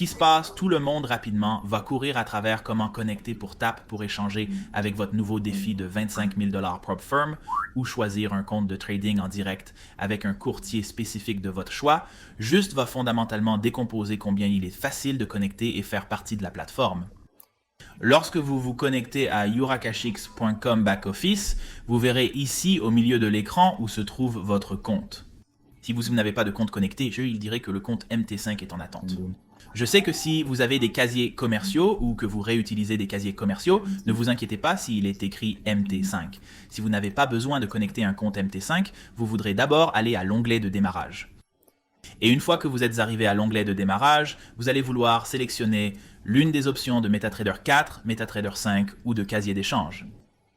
qui se passe, tout le monde rapidement va courir à travers comment connecter pour TAP pour échanger avec votre nouveau défi de 25 000 $ Prop Firm ou choisir un compte de trading en direct avec un courtier spécifique de votre choix. Juste va fondamentalement décomposer combien il est facile de connecter et faire partie de la plateforme. Lorsque vous vous connectez à yurakashix.com backoffice, vous verrez ici au milieu de l'écran où se trouve votre compte. Si vous n'avez pas de compte connecté, il dirait que le compte MT5 est en attente. Je sais que si vous avez des casiers commerciaux ou que vous réutilisez des casiers commerciaux, ne vous inquiétez pas s'il est écrit MT5. Si vous n'avez pas besoin de connecter un compte MT5, vous voudrez d'abord aller à l'onglet de démarrage. Et une fois que vous êtes arrivé à l'onglet de démarrage, vous allez vouloir sélectionner l'une des options de MetaTrader 4, MetaTrader 5 ou de casier d'échange.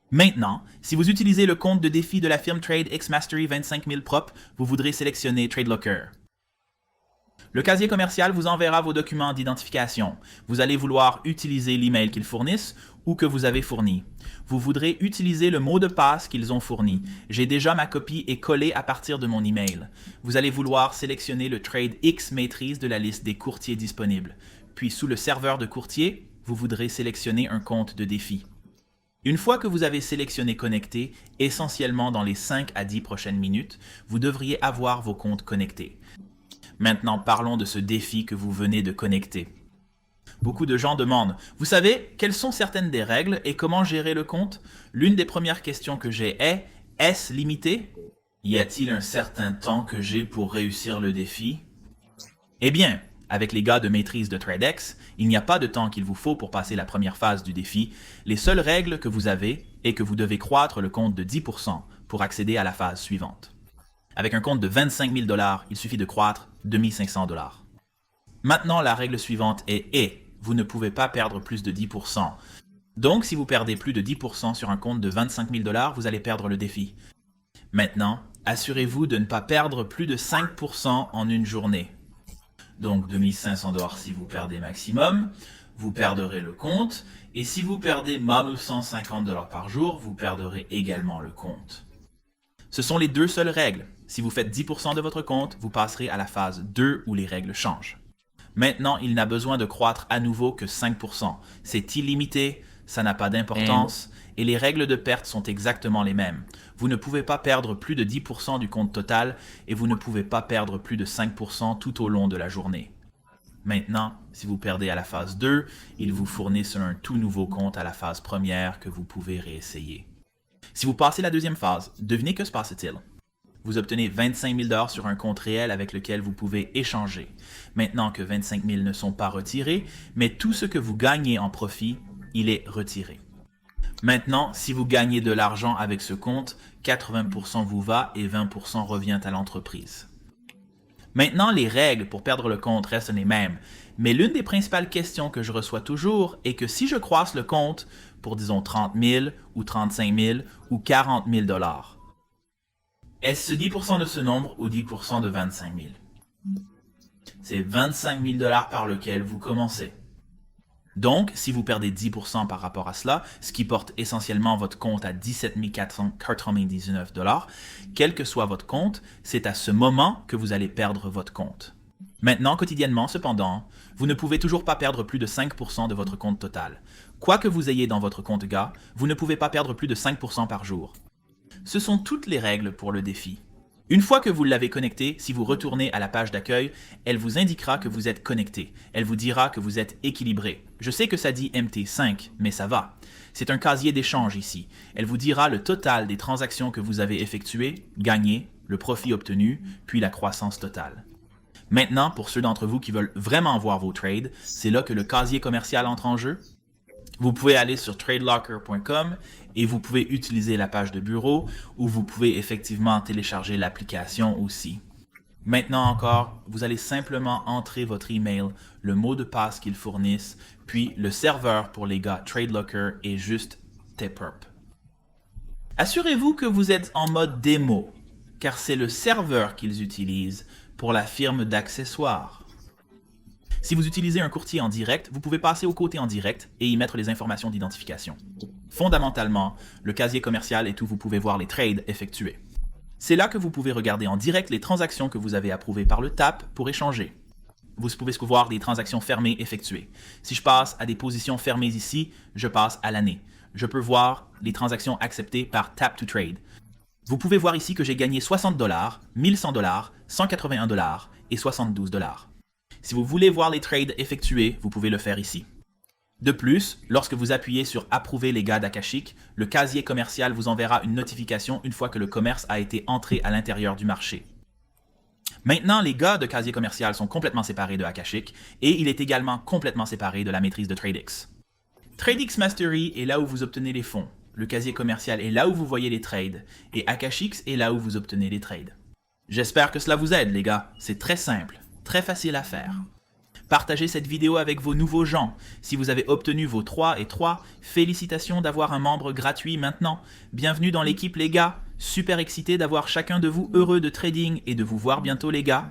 Maintenant, si vous utilisez le compte de défi de la firme Trade X Mastery 25 000 Prop, vous voudrez sélectionner TradeLocker. Le casier commercial vous enverra vos documents d'identification. Vous allez vouloir utiliser l'email qu'ils fournissent ou que vous avez fourni. Vous voudrez utiliser le mot de passe qu'ils ont fourni. J'ai déjà ma copie et collée à partir de mon email. Vous allez vouloir sélectionner le Trade X Matrix de la liste des courtiers disponibles. Puis sous le serveur de courtier, vous voudrez sélectionner un compte de défi. Une fois que vous avez sélectionné Connecter, essentiellement dans les 5 à 10 prochaines minutes, vous devriez avoir vos comptes connectés. Maintenant, parlons de ce défi que vous venez de connecter. Beaucoup de gens demandent, vous savez, quelles sont certaines des règles et comment gérer le compte? L'une des premières questions que j'ai est, est-ce limité? Y a-t-il un certain temps que j'ai pour réussir le défi? Eh bien, avec les gars de maîtrise de TradeX, il n'y a pas de temps qu'il vous faut pour passer la première phase du défi. Les seules règles que vous avez est que vous devez croître le compte de 10% pour accéder à la phase suivante. Avec un compte de 25 000 $, il suffit de croître 2 500 $. Maintenant, la règle suivante est vous ne pouvez pas perdre plus de 10%. Donc, si vous perdez plus de 10% sur un compte de 25 000 $, vous allez perdre le défi. Maintenant, assurez-vous de ne pas perdre plus de 5% en une journée. Donc 2 500 $ si vous perdez maximum, vous perdrez le compte, et si vous perdez 150 $ par jour, vous perdrez également le compte. Ce sont les deux seules règles. Si vous faites 10% de votre compte, vous passerez à la phase 2 où les règles changent. Maintenant, il n'a besoin de croître à nouveau que 5%. C'est illimité, ça n'a pas d'importance, et les règles de perte sont exactement les mêmes. Vous ne pouvez pas perdre plus de 10% du compte total et vous ne pouvez pas perdre plus de 5% tout au long de la journée. Maintenant, si vous perdez à la phase 2, ils vous fournissent un tout nouveau compte à la phase première que vous pouvez réessayer. Si vous passez la deuxième phase, devinez que se passe-t-il? Vous obtenez 25 000 $ sur un compte réel avec lequel vous pouvez échanger. Maintenant que 25 000 ne sont pas retirés, mais tout ce que vous gagnez en profit, il est retiré. Maintenant, si vous gagnez de l'argent avec ce compte, 80% vous va et 20% revient à l'entreprise. Maintenant, les règles pour perdre le compte restent les mêmes, mais l'une des principales questions que je reçois toujours est que si je croisse le compte pour disons 30 000 ou 35 000 ou 40 000 $, est-ce 10% de ce nombre ou 10% de 25 000? C'est 25 000 $ par lequel vous commencez. Donc, si vous perdez 10% par rapport à cela, ce qui porte essentiellement votre compte à 17 499 $, quel que soit votre compte, c'est à ce moment que vous allez perdre votre compte. Maintenant, quotidiennement, cependant, vous ne pouvez toujours pas perdre plus de 5% de votre compte total. Quoi que vous ayez dans votre compte GA, vous ne pouvez pas perdre plus de 5% par jour. Ce sont toutes les règles pour le défi. Une fois que vous l'avez connecté, si vous retournez à la page d'accueil, elle vous indiquera que vous êtes connecté. Elle vous dira que vous êtes équilibré. Je sais que ça dit MT5, mais ça va. C'est un casier d'échange ici. Elle vous dira le total des transactions que vous avez effectuées, gagnées, le profit obtenu, puis la croissance totale. Maintenant, pour ceux d'entre vous qui veulent vraiment voir vos trades, c'est là que le casier commercial entre en jeu. Vous pouvez aller sur tradelocker.com et vous pouvez utiliser la page de bureau ou vous pouvez effectivement télécharger l'application aussi. Maintenant encore, vous allez simplement entrer votre email, le mot de passe qu'ils fournissent, puis le serveur pour les gars TradeLocker est juste TPERP. Assurez-vous que vous êtes en mode démo, car c'est le serveur qu'ils utilisent pour la firme d'accessoires. Si vous utilisez un courtier en direct, vous pouvez passer au côté en direct et y mettre les informations d'identification. Fondamentalement, le casier commercial est où vous pouvez voir les trades effectués. C'est là que vous pouvez regarder en direct les transactions que vous avez approuvées par le TAP pour échanger. vous pouvez voir des transactions fermées effectuées. Si je passe à des positions fermées ici, je passe à l'année. Je peux voir les transactions acceptées par Tap to Trade. Vous pouvez voir ici que j'ai gagné 60 $, 1100 $, 181 $ et 72 $. Si vous voulez voir les trades effectués, vous pouvez le faire ici. De plus, lorsque vous appuyez sur « Approuver les gars d'Akashic », le casier commercial vous enverra une notification une fois que le commerce a été entré à l'intérieur du marché. Maintenant, les gars de casier commercial sont complètement séparés de Akashic et il est également complètement séparé de la maîtrise de TradeX. TradeX Mastery est là où vous obtenez les fonds, le casier commercial est là où vous voyez les trades et Akashic est là où vous obtenez les trades. J'espère que cela vous aide les gars, c'est très simple, très facile à faire. Partagez cette vidéo avec vos nouveaux gens. Si vous avez obtenu vos 3 et 3, félicitations d'avoir un membre gratuit maintenant. Bienvenue dans l'équipe les gars. Super excité d'avoir chacun de vous heureux de trading et de vous voir bientôt les gars.